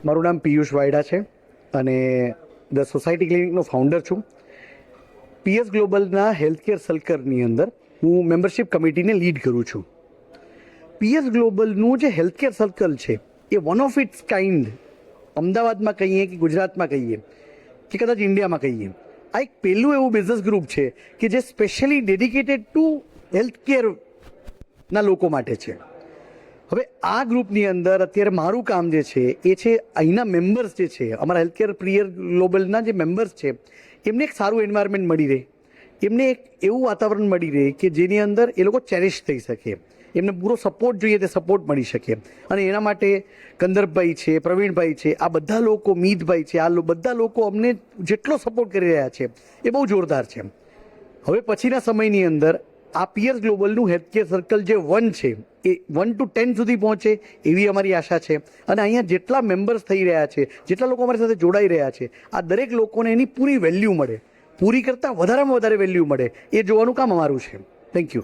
મારું નામ પિયુષ વાયડા છે અને ધ સોસાયટી ક્લિનિકનો ફાઉન્ડર છું. પીએસ ગ્લોબલના હેલ્થકેર સર્કલની અંદર હું મેમ્બરશિપ કમિટીને લીડ કરું છું. પીએસ ગ્લોબલનું જે હેલ્થકેર સર્કલ છે એ વન ઓફ ઇટ્સ કાઇન્ડ અમદાવાદમાં કહીએ કે ગુજરાતમાં કહીએ કે કદાચ ઇન્ડિયામાં કહીએ, આ એક પહેલું એવું બિઝનેસ ગ્રુપ છે કે જે સ્પેશિયલી ડેડિકેટેડ ટુ હેલ્થકેરના લોકો માટે છે. હવે આ ગ્રુપની અંદર અત્યારે મારું કામ જે છે એ છે અહીંના મેમ્બર્સ જે છે, અમારા હેલ્થકેર પીએસ ગ્લોબલના જે મેમ્બર્સ છે એમને એક સારું એન્વાયરમેન્ટ મળી રહે, એમને એક એવું વાતાવરણ મળી રહે કે જેની અંદર એ લોકો ચેરિશ થઈ શકે, એમને પૂરો સપોર્ટ જોઈએ તે સપોર્ટ મળી શકે. અને એના માટે કંદરભાઈ છે, પ્રવીણભાઈ છે, આ બધા લોકો, મીતભાઈ છે, આ બધા લોકો અમને જેટલો સપોર્ટ કરી રહ્યા છે એ બહુ જોરદાર છે. હવે પછીના સમયની અંદર આ પીએસ ગ્લોબલનું હેલ્થકેર સર્કલ જે 1 છે એ 1 to 10 સુધી પહોંચે એવી અમારી આશા છે. અને અહીંયા જેટલા મેમ્બર્સ થઈ રહ્યા છે, જેટલા લોકો અમારી સાથે જોડાઈ રહ્યા છે, આ દરેક લોકોને એની પૂરી વેલ્યુ મળે, પૂરી કરતાં વધારેમાં વધારે વેલ્યુ મળે, એ જોવાનું કામ અમારું છે. Thank you.